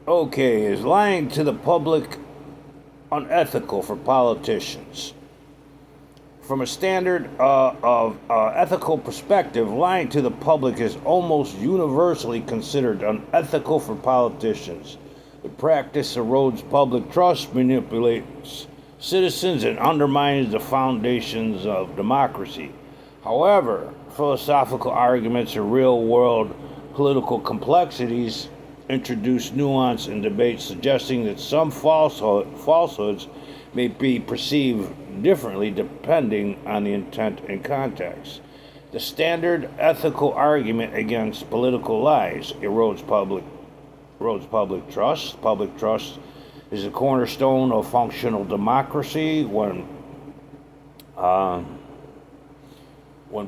Okay, is lying to the public unethical for politicians? From a standard of ethical perspective, lying to the public is almost universally considered unethical for politicians. The practice erodes public trust, manipulates citizens, and undermines the foundations of democracy. However, philosophical arguments and real-world political complexities introduce nuance in debate, suggesting that some falsehoods may be perceived differently depending on the intent and context. The standard ethical argument against political lies erodes public trust. Public trust is a cornerstone of functional democracy. When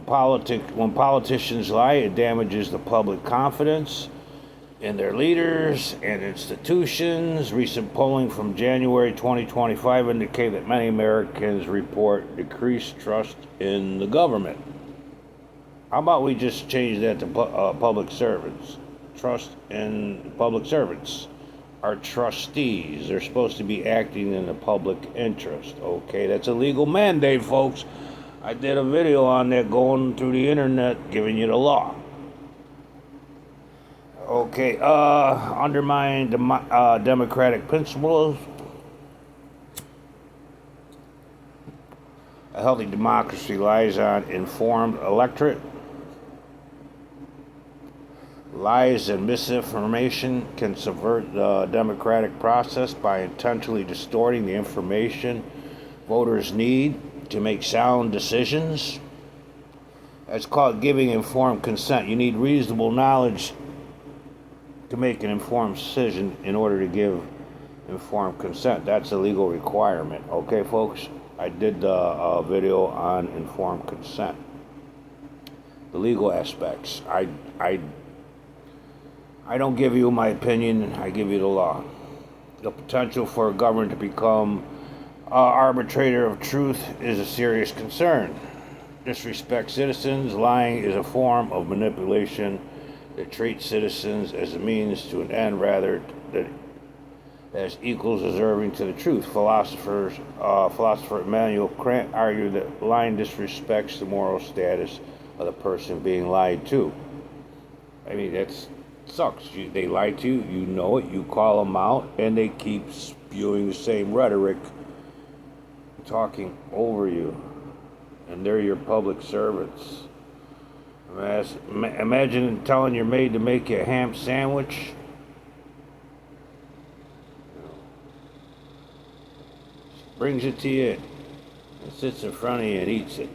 politicians lie, it damages the public confidence in their leaders and institutions. Recent polling from January 2025 indicate that many Americans report decreased trust in the government. How about we just change that to public servants? Trust in public servants. Our trustees, they're supposed to be acting in the public interest. Okay, that's a legal mandate, folks. I did a video on that going through the internet, giving you the law. Okay, undermine democratic principles. A healthy democracy relies on informed electorate. Lies and misinformation can subvert the democratic process by intentionally distorting the information voters need to make sound decisions. That's called giving informed consent. You need reasonable knowledge to make an informed decision in order to give informed consent. That's a legal requirement. Okay, folks? I did a video on informed consent. The legal aspects. I don't give you my opinion, I give you the law. The potential for a government to become arbitrator of truth is a serious concern. Disrespect citizens. Lying is a form of manipulation that treats citizens as a means to an end rather than as equals deserving to the truth. Philosopher Immanuel Kant argued that lying disrespects the moral status of the person being lied to. I mean, that sucks. They lie to you, you know it, you call them out, and they keep spewing the same rhetoric, talking over you, and they're your public servants. Imagine telling your maid to make you a ham sandwich. She brings it to you and sits in front of you and eats it.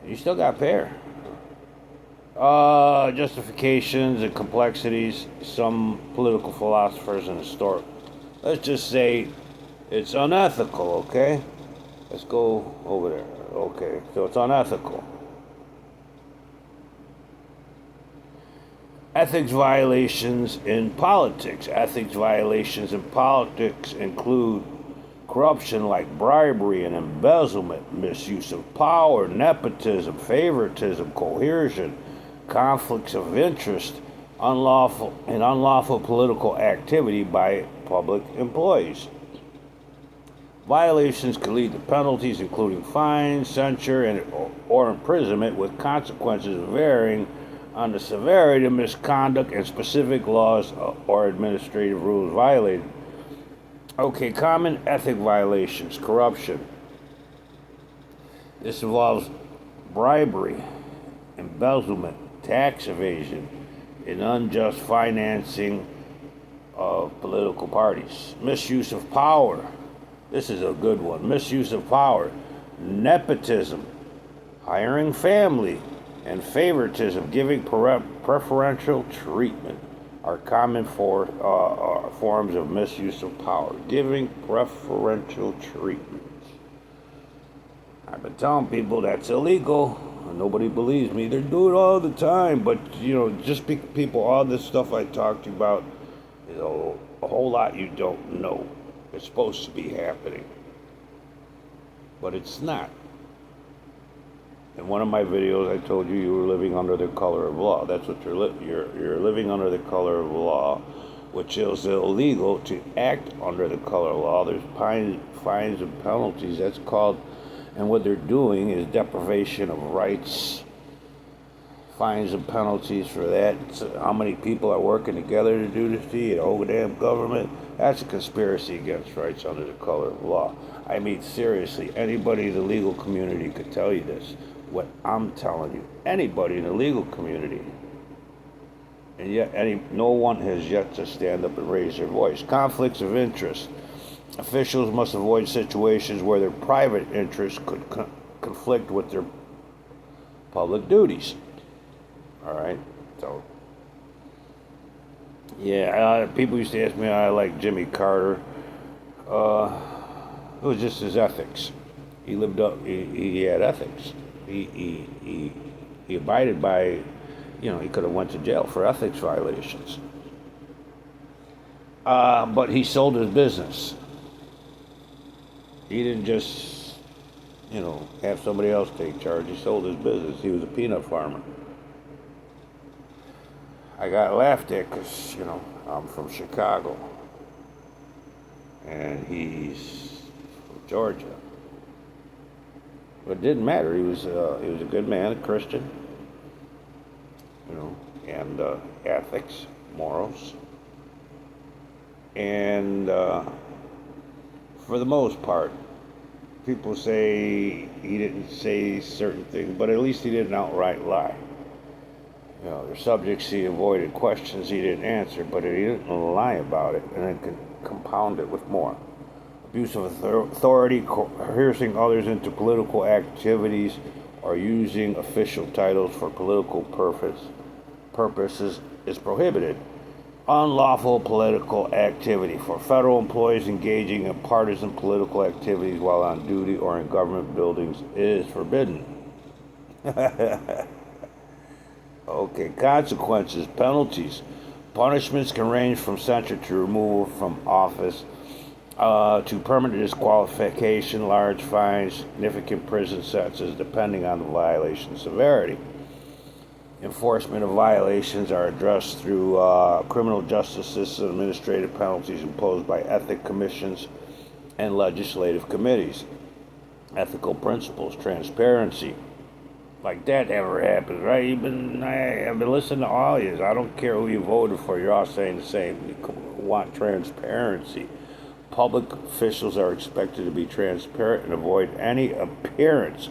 You still got to pay her. Justifications and complexities. Some political philosophers and historic. Let's just say it's unethical, okay? Let's go over there. Okay, so it's unethical. Ethics violations in politics. Ethics violations in politics include corruption like bribery and embezzlement, misuse of power, nepotism, favoritism, coercion, conflicts of interest, unlawful political activity by public employees. Violations can lead to penalties including fines, censure, or imprisonment, with consequences varying on the severity of misconduct and specific laws or administrative rules violated. Okay, common ethic violations. Corruption. This involves bribery, embezzlement, tax evasion, and unjust financing of political parties. Misuse of power. This is a good one. Misuse of power. Nepotism, hiring family, and favoritism, giving preferential treatment are common forms of misuse of power. Giving preferential treatment. I've been telling people that's illegal. Nobody believes me. They do it all the time. But, just people, all this stuff I talked about, a whole lot you don't know. It's supposed to be happening. But it's not. In one of my videos, I told you were living under the color of law. That's what you're living under the color of law, which is illegal to act under the color of law. There's fines and penalties. That's called, and what they're doing is deprivation of rights. Fines and penalties for that. So how many people are working together to do this to you? The whole damn government. That's a conspiracy against rights under the color of law. I mean, seriously, anybody in the legal community could tell you this. What I'm telling you, anybody in the legal community, and yet no one has yet to stand up and raise their voice. Conflicts of interest. Officials must avoid situations where their private interests could conflict with their public duties. All right, so yeah, people used to ask me how I like Jimmy Carter. It was just his ethics. He lived up. He had ethics. He abided by. He could have went to jail for ethics violations. But he sold his business. He didn't just, have somebody else take charge. He sold his business. He was a peanut farmer. I got laughed at because, I'm from Chicago. And he's from Georgia. But it didn't matter. He was a good man, a Christian. And ethics, morals. And for the most part, people say he didn't say certain things, but at least he didn't outright lie. There's subjects he avoided, questions he didn't answer, but he didn't lie about it, and then compound it with more. Abuse of authority, coercing others into political activities, or using official titles for political purposes is prohibited. Unlawful political activity for federal employees engaging in partisan political activities while on duty or in government buildings is forbidden. Okay, consequences, penalties. Punishments can range from censure to removal from office to permanent disqualification, large fines, significant prison sentences, depending on the violation severity. Enforcement of violations are addressed through criminal justice system, administrative penalties imposed by ethics commissions and legislative committees. Ethical principles, transparency. Like that never happens, right? I've been listening to all of you. I don't care who you voted for. You're all saying the same. You want transparency. Public officials are expected to be transparent and avoid any appearance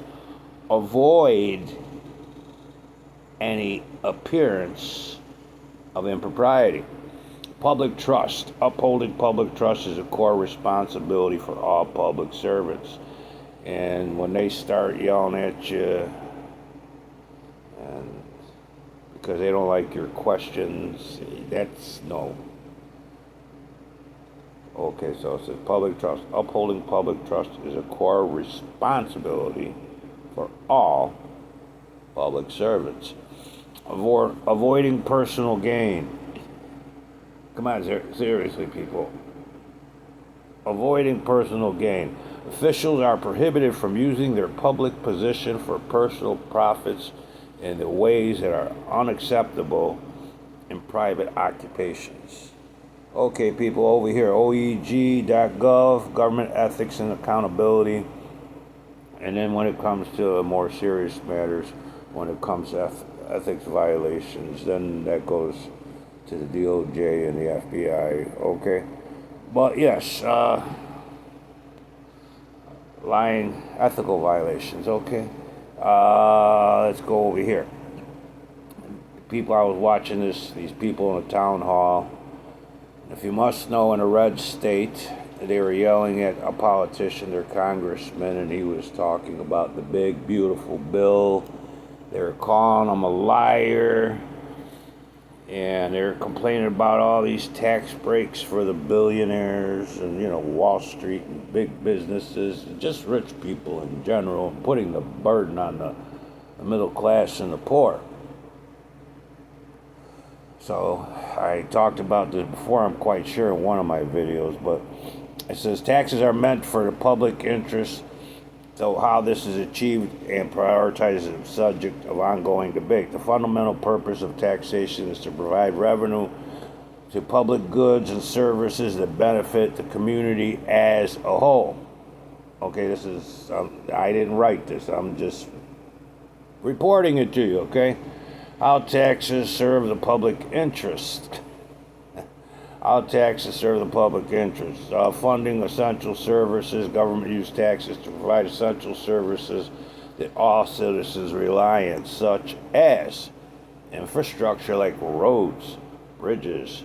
of impropriety. Public trust. Upholding public trust is a core responsibility for all public servants. And when they start yelling at you, and because they don't like your questions, that's no. Okay, so it says public trust. Upholding public trust is a core responsibility for all public servants. Avoiding personal gain. Come on, seriously, people. Avoiding personal gain. Officials are prohibited from using their public position for personal profits in the ways that are unacceptable in private occupations. Okay, people, over here, oeg.gov, government ethics and accountability. And then when it comes to more serious matters, when it comes to ethics violations, then that goes to the DOJ and the FBI, okay? But yes, lying, ethical violations, okay? Let's go over here. People, I was watching these people in a town hall. If you must know, in a red state, they were yelling at a politician, their congressman, and he was talking about the big, beautiful bill. They were calling him a liar, and they were complaining about all these tax breaks for the billionaires and, Wall Street and big businesses, and just rich people in general, and putting the burden on the middle class and the poor. So I talked about this before, I'm quite sure, in one of my videos, but it says taxes are meant for the public interest So how this is achieved and prioritized is a subject of ongoing debate. The fundamental purpose of taxation is to provide revenue to public goods and services that benefit the community as a whole. Okay, this is, I didn't write this, I'm just reporting it to you, okay? How taxes serve the public interest. How taxes serve the public interest. Funding essential services. Government use taxes to provide essential services that all citizens rely on, such as infrastructure like roads, bridges,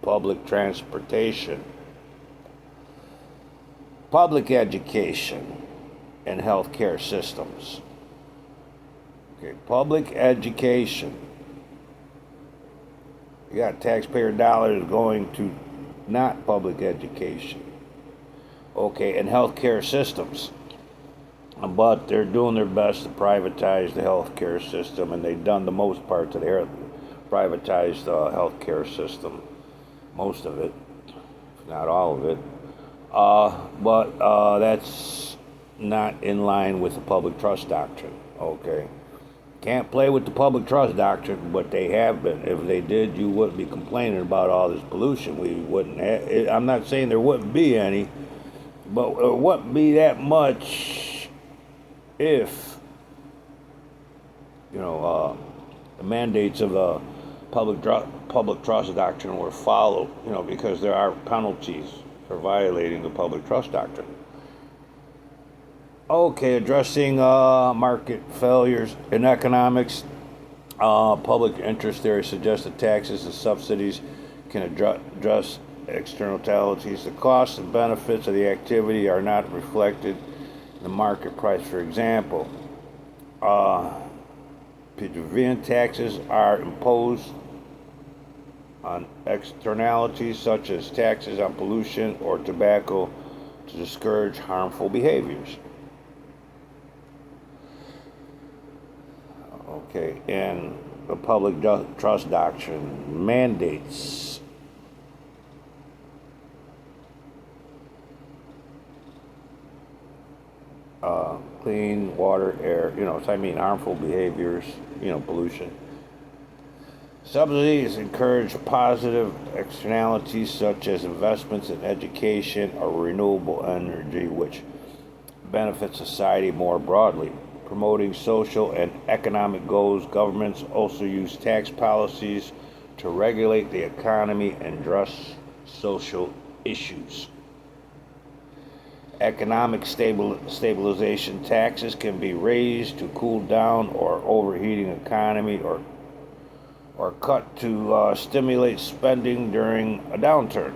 public transportation, public education, and healthcare systems. Okay, public education. You got taxpayer dollars going to not public education. Okay, and healthcare systems. But they're doing their best to privatize the healthcare system, and they've done the most part to privatize the healthcare system. Most of it, not all of it. But that's not in line with the public trust doctrine. Okay. Can't play with the public trust doctrine, but they have been. If they did, you wouldn't be complaining about all this pollution. We wouldn't have, I'm not saying there wouldn't be any, but it wouldn't be that much if, the mandates of the public trust doctrine were followed, because there are penalties for violating the public trust doctrine. Okay, addressing market failures in economics. Public interest theory suggests that taxes and subsidies can address externalities. The costs and benefits of the activity are not reflected in the market price. For example, prevailing taxes are imposed on externalities such as taxes on pollution or tobacco to discourage harmful behaviors. Okay, and the public trust doctrine mandates clean water, air, harmful behaviors, pollution. Subsidies encourage positive externalities such as investments in education or renewable energy, which benefits society more broadly. Promoting social and economic goals, governments also use tax policies to regulate the economy and address social issues. Economic stabilization taxes can be raised to cool down or overheating economy or cut to stimulate spending during a downturn.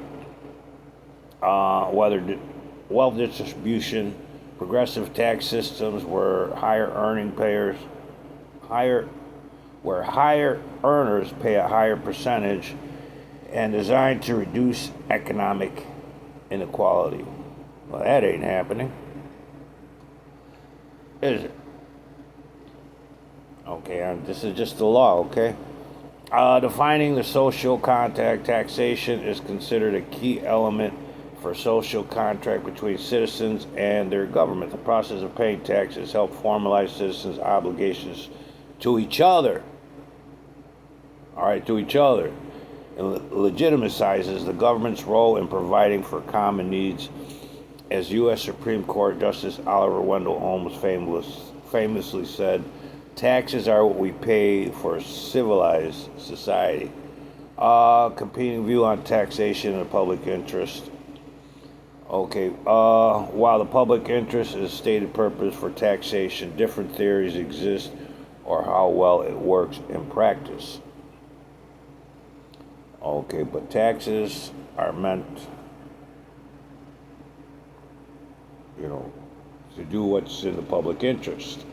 Whether wealth distribution, progressive tax systems where higher earners pay a higher percentage, and designed to reduce economic inequality. Well, that ain't happening, is it? Okay, this is just the law, okay? Defining the social contract. Taxation is considered a key element for social contract between citizens and their government. The process of paying taxes helps formalize citizens' obligations to each other. All right, to each other. And legitimizes the government's role in providing for common needs. As U.S. Supreme Court Justice Oliver Wendell Holmes famously said, taxes are what we pay for a civilized society. Competing view on taxation and the public interest. Okay, while the public interest is stated purpose for taxation, different theories exist or how well it works in practice. Okay, but taxes are meant, to do what's in the public interest.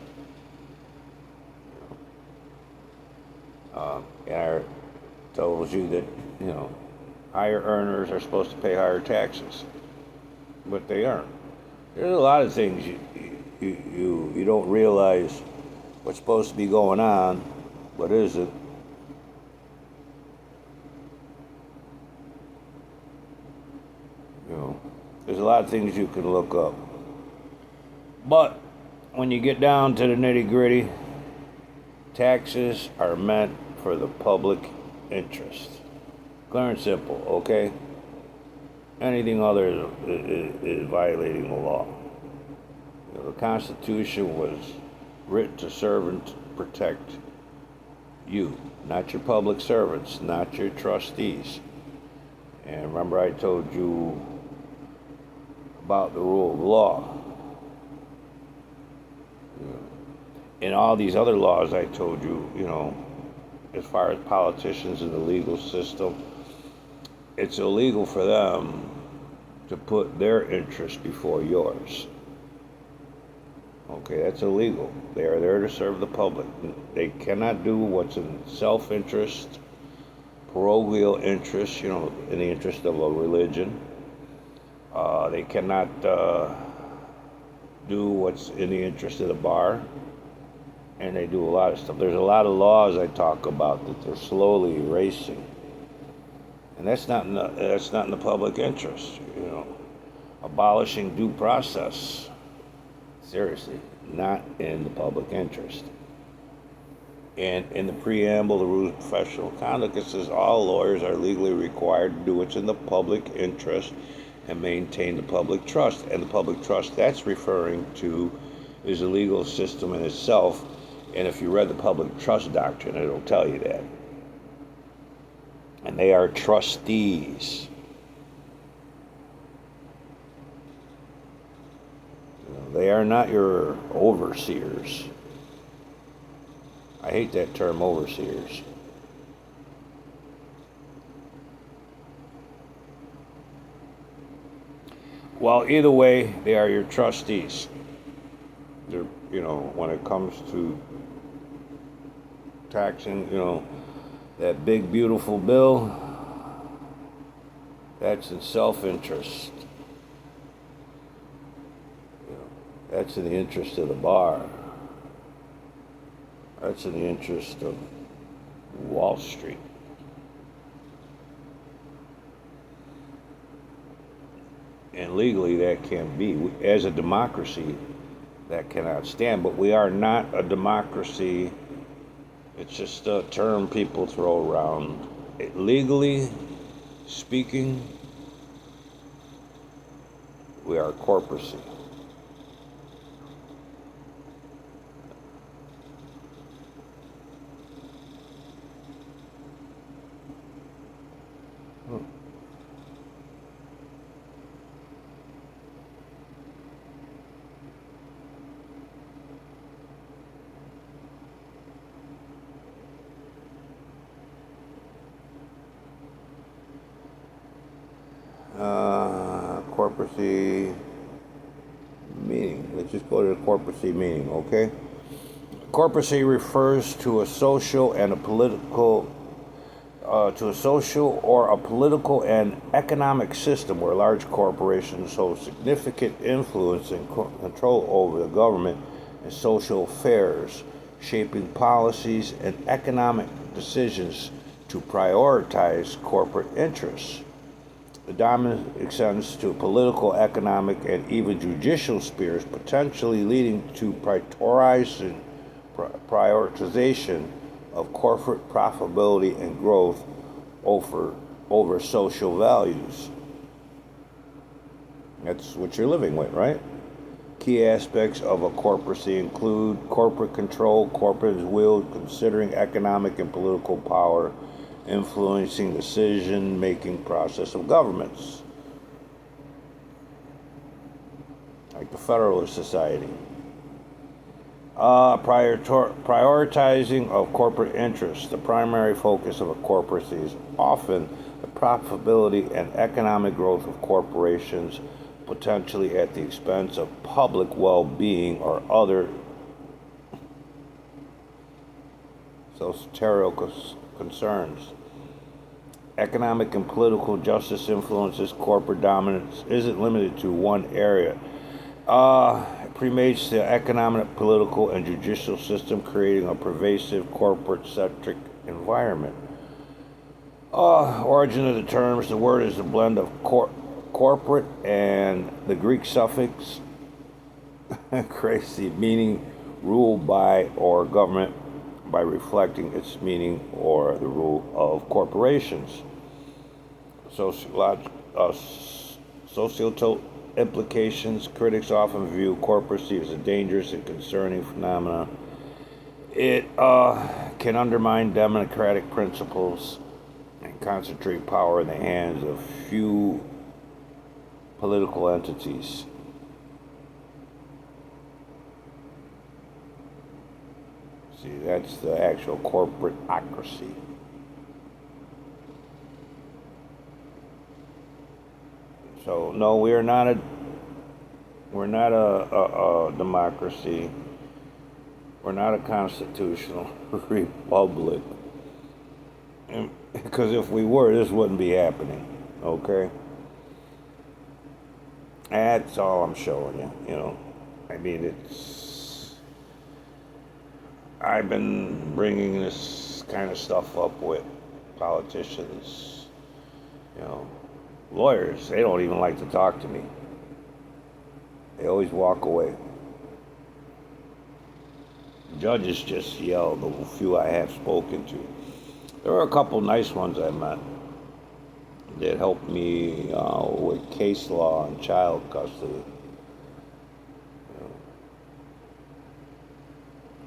And tells you that, higher earners are supposed to pay higher taxes, but they aren't. There's a lot of things you don't realize what's supposed to be going on, but isn't. There's a lot of things you can look up. But when you get down to the nitty-gritty, taxes are meant for the public interest. Clear and simple, okay? Anything other is violating the law. You know, the Constitution was written to serve and to protect you, not your public servants, not your trustees. And remember I told you about the rule of law. In all these other laws I told you, you know, as far as politicians in the legal system, it's illegal for them to put their interest before yours. Okay, that's illegal. They are there to serve the public. They cannot do what's in self-interest, parochial interest, you know, in the interest of a religion. They cannot do what's in the interest of the bar. And they do a lot of stuff. There's a lot of laws I talk about that they're slowly erasing. And that's not in the public interest, you know. Abolishing due process. Seriously, not in the public interest. And in the preamble, the rules of professional conduct, it says all lawyers are legally required to do what's in the public interest and maintain the public trust. And the public trust that's referring to is the legal system in itself. And if you read the public trust doctrine, it'll tell you that. And they are trustees. They are not your overseers. I hate that term, overseers. Well, either way, they are your trustees. They're, you know, when it comes to taxing, you know, that big beautiful bill, that's in self-interest. You know, that's in the interest of the bar. That's in the interest of Wall Street. And legally that can't be. As a democracy, that cannot stand. But we are not a democracy. It's just a term people throw around. Legally speaking, we are a corporacy. Corporacy meaning. Let's just go to the corporacy meaning, okay? Corporacy refers to a social and a political, or a political and economic system where large corporations hold significant influence and control over the government and social affairs, shaping policies and economic decisions to prioritize corporate interests. The dominance extends to political, economic, and even judicial spheres, potentially leading to prioritization of corporate profitability and growth over social values. That's what you're living with, right? Key aspects of a corporacy include corporate control, corporate will, considering economic and political power, influencing decision-making process of governments, like the Federalist Society. Prioritizing of corporate interests. The primary focus of a corporacy is often the profitability and economic growth of corporations, potentially at the expense of public well-being or other societal concerns. Economic and political justice influences corporate dominance isn't limited to one area. It permeates the economic, political, and judicial system, creating a pervasive corporate-centric environment. Origin of the terms, the word is a blend of corporate and the Greek suffix crazy, meaning ruled by or government by reflecting its meaning or the rule of corporations. Societal implications. Critics often view corporacy as a dangerous and concerning phenomenon. It can undermine democratic principles and concentrate power in the hands of few political entities. See, that's the actual corporateocracy. So no, we're not a democracy. We're not a constitutional republic. Because if we were, this wouldn't be happening. Okay? That's all I'm showing you, you know. I mean, I've been bringing this kind of stuff up with politicians, you know. Lawyers, they don't even like to talk to me. They always walk away. Judges just yell, the few I have spoken to. There are a couple nice ones I met that helped me with case law and child custody. You know.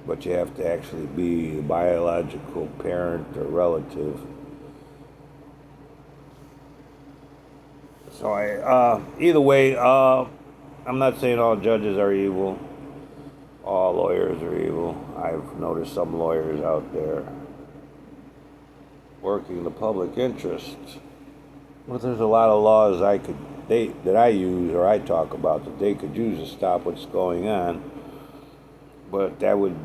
But you have to actually be a biological parent or relative. So either way, I'm not saying all judges are evil, all lawyers are evil. I've noticed some lawyers out there working the public interest. But there's a lot of laws that I use or I talk about that they could use to stop what's going on. But they would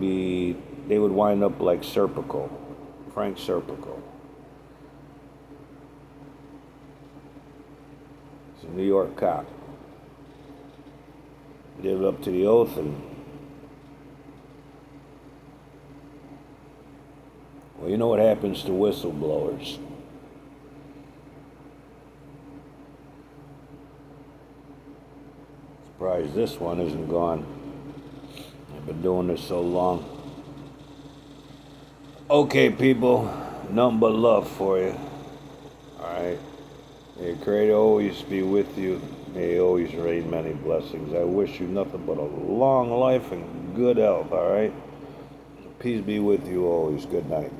wind up like Frank Serpico. He's a New York cop. Lived up to the oath and well, you know what happens to whistleblowers. Surprised this one isn't gone. I've been doing this so long. Okay, people, nothing but love for you. Alright. May Creator always be with you. May He always rain many blessings. I wish you nothing but a long life and good health, alright? Peace be with you always. Good night.